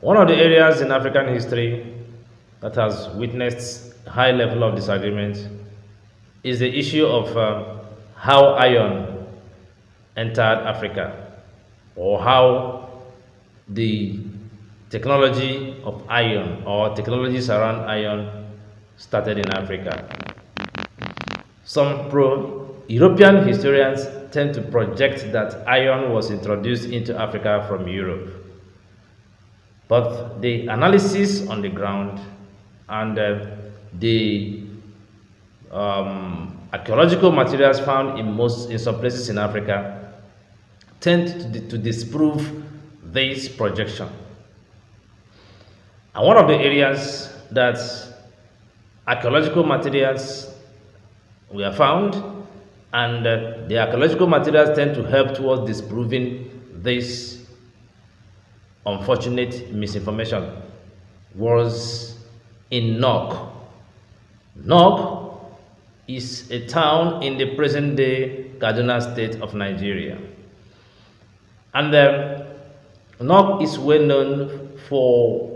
One of the areas in African history that has witnessed high level of disagreement is the issue of how iron entered Africa, or how the technology of iron or technologies around iron started in Africa. Some pro-European historians tend to project that iron was introduced into Africa from Europe. But the analysis on the ground and the archaeological materials found in some places in Africa tend to disprove this projection. And one of the areas that archaeological materials were found, and the archaeological materials tend to help towards disproving this unfortunate misinformation, was in Nok. Nok is a town in the present-day Kaduna State of Nigeria. And Nok is well known for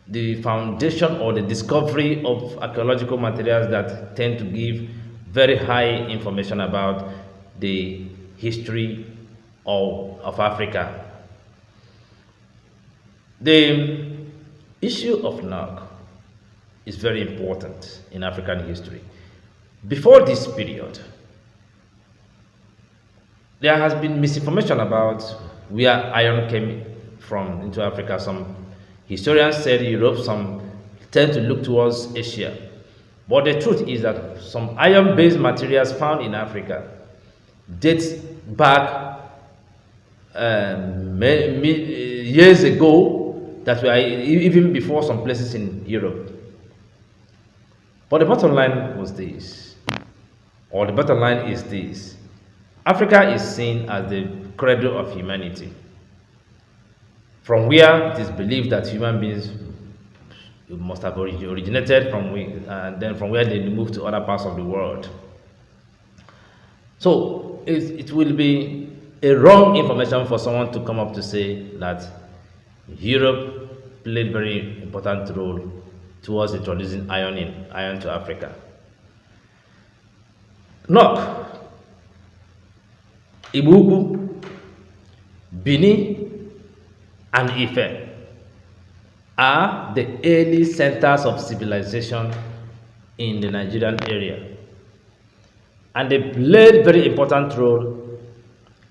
the foundation or the discovery of archaeological materials that tend to give very high information about the history of Africa. The issue of Nok is very important in African history. Before this period, there has been misinformation about where iron came from into Africa. Some historians said Europe, some tend to look towards Asia. But the truth is that some iron-based materials found in Africa date back years ago, that were even before some places in Europe. But the bottom line was this, or the bottom line is this: Africa is seen as the cradle of humanity, from where it is believed that human beings must have originated from, and then from where they moved to other parts of the world. So it will be a wrong information for someone to come up to say that Europe played very important role towards introducing iron to Africa. Nok, Ibuku, Bini, and Ife are the early centers of civilization in the Nigerian area, and they played very important role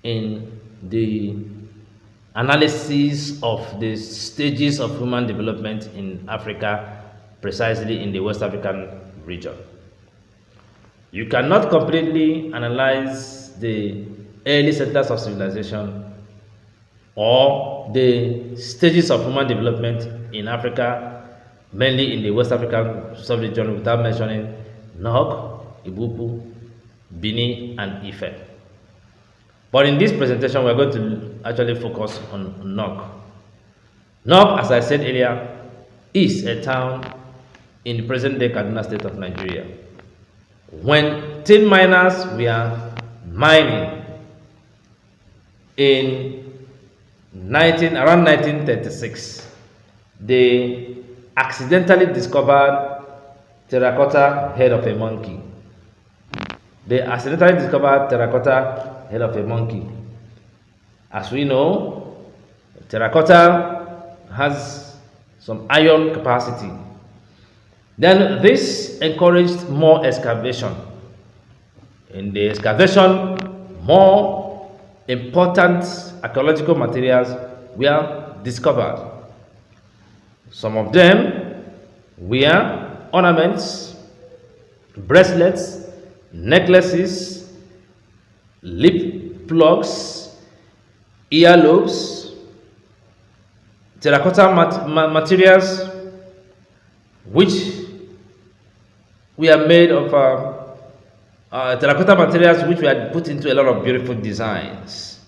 in the analysis of the stages of human development in Africa, precisely in the West African region. You cannot completely analyze the early centers of civilization or the stages of human development in Africa, mainly in the West African sub-region, without mentioning Nok, Ibuku, Bini, and Ife. But in this presentation, we're going to actually focus on Nok. Nok, as I said earlier, is a town in the present-day Kaduna State of Nigeria. When tin miners were mining in around 1936, they accidentally discovered terracotta head of a monkey. As we know, terracotta has some iron capacity. Then this encouraged more excavation. In the excavation, more important archaeological materials were discovered. Some of them were ornaments, bracelets, necklaces, lip plugs, earlobes, terracotta materials which were made of terracotta materials which were put into a lot of beautiful designs.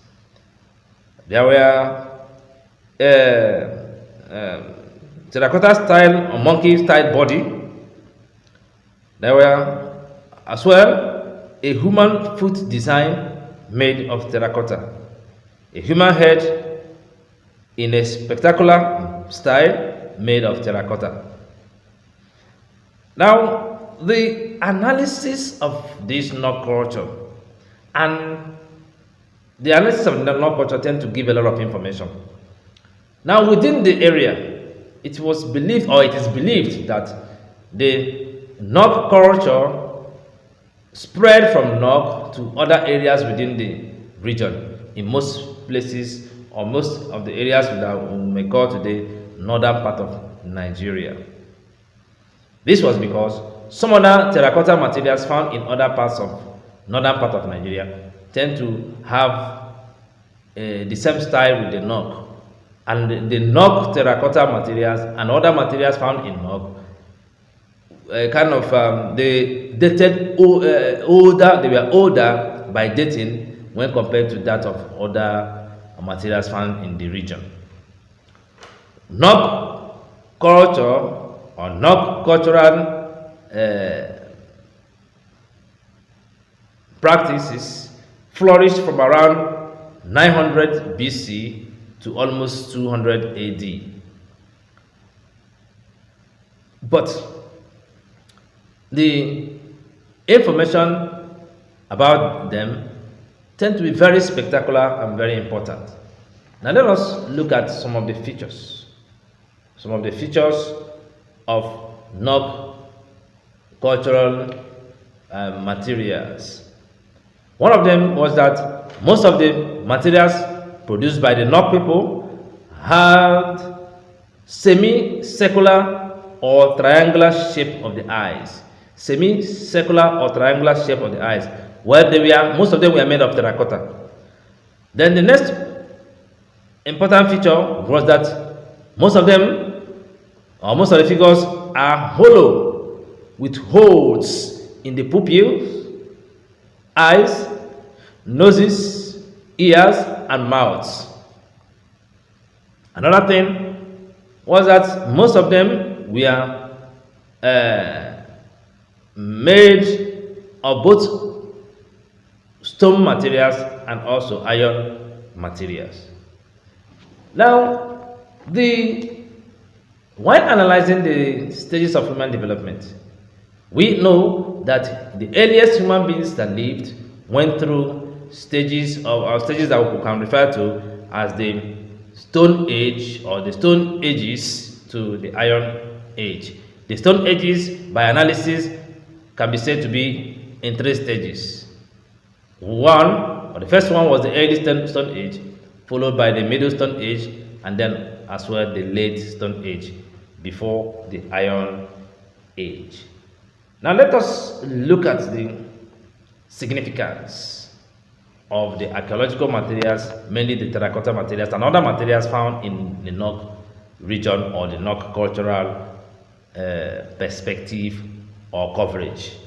There were terracotta style or monkey style body. There were as well a human foot design made of terracotta, a human head, in a spectacular style made of terracotta. Now, the analysis of this Nok culture and the analysis of the Nok culture tend to give a lot of information. Now, within the area, it was believed, or it is believed, that the Nok culture spread from Nok to other areas within the region. In most places, or most of the areas that we may call today northern part of Nigeria. This was because some other terracotta materials found in other parts of northern part of Nigeria tend to have the same style with the Nok, and the Nok terracotta materials and other materials found in Nok they dated older. They were older by dating when compared to that of other materials found in the region. Nok culture or Nok cultural practices flourished from around 900 BC to almost 200 AD. But the information about them tend to be very spectacular and very important. Now let us look at some of the features. Some of the features of Nok cultural materials. One of them was that most of the materials produced by the Nok people had semi-circular or triangular shape of the eyes. Semi-circular or triangular shape of the eyes. Well, most of them were made of terracotta. Then the next important feature was that most of them, or most of the figures, are hollow with holes in the pupils, eyes, noses, ears, and mouths. Another thing was that most of them were made of both stone materials and also iron materials. Now, while analyzing the stages of human development, we know that the earliest human beings that lived went through stages that we can refer to as the Stone Age or the Stone Ages to the Iron Age. The Stone Ages, by analysis, can be said to be in 3 stages. The first one was the early Stone Age, followed by the Middle Stone Age, and then as well the Late Stone Age, before the Iron Age. Now let us look at the significance of the archaeological materials, mainly the terracotta materials and other materials found in the Nok region or the Nok cultural perspective or coverage.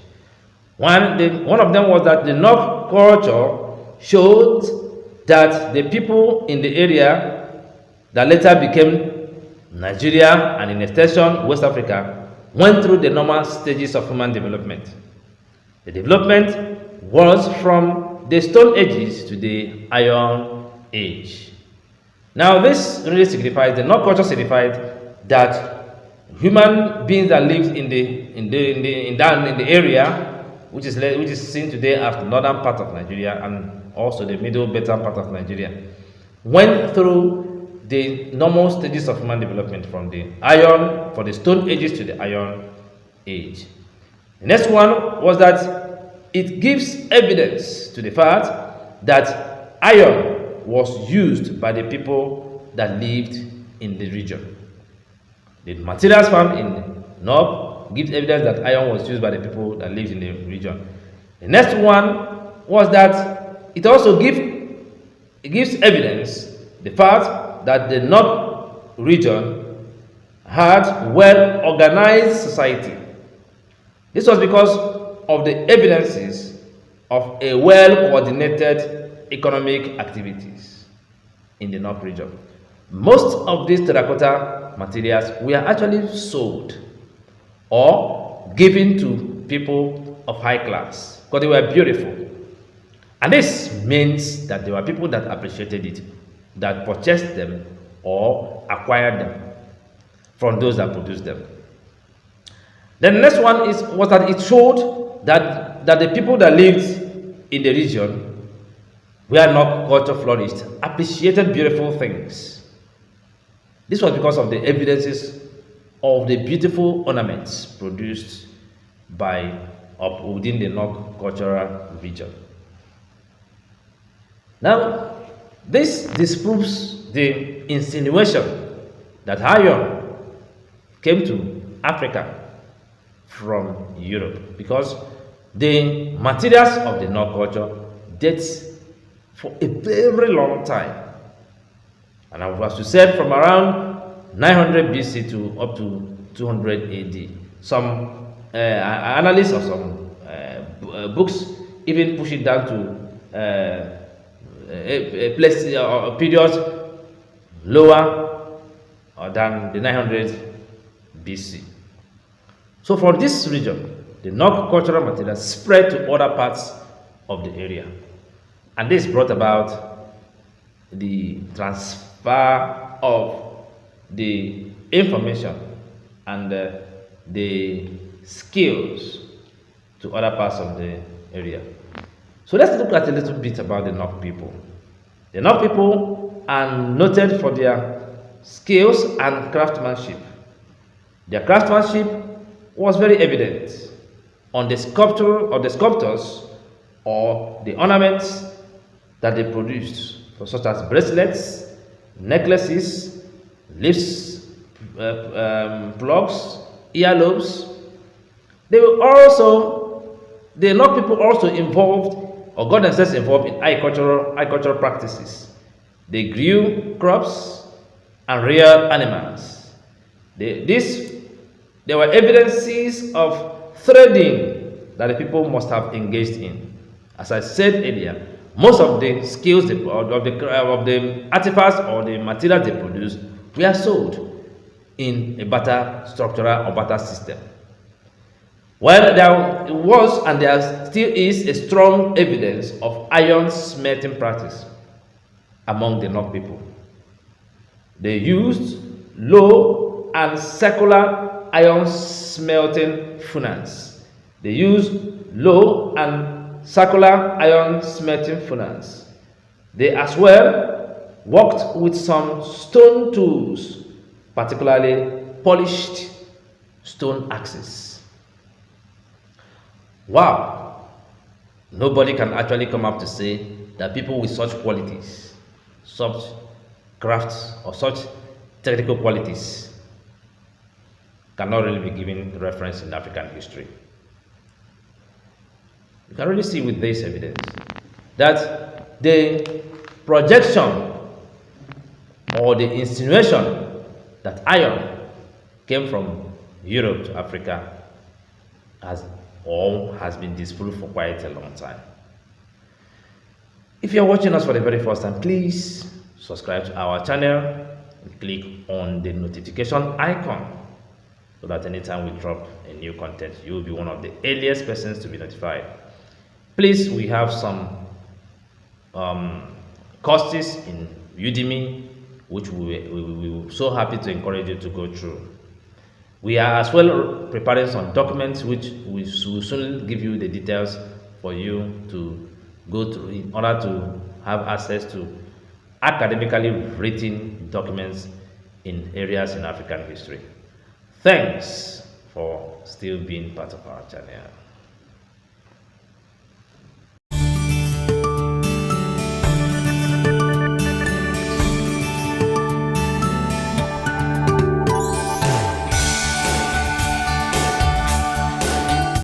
One of them was that the Nok culture showed that the people in the area that later became Nigeria and in extension West Africa went through the normal stages of human development. The development was from the Stone Ages to the Iron Age. Now this really signifies, the Nok culture signified that human beings that lived in the area which is seen today as the northern part of Nigeria and also the middle better part of Nigeria, went through the normal stages of human development from the Stone Ages to the Iron Age. The next one was that it gives evidence to the fact that iron was used by the people that lived in the region. The materials found in Nok gives evidence that iron was used by the people that lived in the region. The next one was that it also gives evidence the fact that the Nok region had well-organized society. This was because of the evidences of a well-coordinated economic activities in the Nok region. Most of these terracotta materials were actually sold or given to people of high class because they were beautiful. And this means that there were people that appreciated it, that purchased them or acquired them from those that produced them. Then the next one was that it showed that the people that lived in the region where Nok culture flourished appreciated beautiful things. This was because of the evidences of the beautiful ornaments produced within the Nok cultural region. Now, this disproves the insinuation that iron came to Africa from Europe, because the materials of the Nok culture dates for a very long time. And as we said, from around 900 BC to up to 200 AD. Some analysts or some books even push it down to a place or a period lower than the 900 BC. So from this region, the Nok cultural material spread to other parts of the area. And this brought about the transfer of the information and the skills to other parts of the area. So let's look at a little bit about the Nok people. The Nok people are noted for their skills and craftsmanship. Their craftsmanship was very evident on the sculptures or the ornaments that they produced, such as bracelets, necklaces, lips, plugs, earlobes. The Nok people also got themselves involved in agricultural practices. They grew crops and reared animals. There were evidences of trading that the people must have engaged in. As I said earlier, most of the skills of the artifacts or the materials they produced were sold in a barter structural or barter system. Well, there was and there still is a strong evidence of iron smelting practice among the Nok people. They used low and circular iron smelting furnaces. They used low and circular iron smelting furnace. They as well worked with some stone tools, particularly polished stone axes. Wow! Nobody can actually come up to say that people with such qualities, such crafts, or such technical qualities cannot really be given reference in African history. You can really see with this evidence that the projection or the insinuation that iron came from Europe to Africa has been disproved for quite a long time. If you're watching us for the very first time, please subscribe to our channel and click on the notification icon so that anytime we drop a new content, you will be one of the earliest persons to be notified. Please, we have some courses in Udemy, which we're so happy to encourage you to go through. We are as well preparing some documents which we will soon give you the details for you to go through in order to have access to academically written documents in areas in African history. Thanks for still being part of our channel.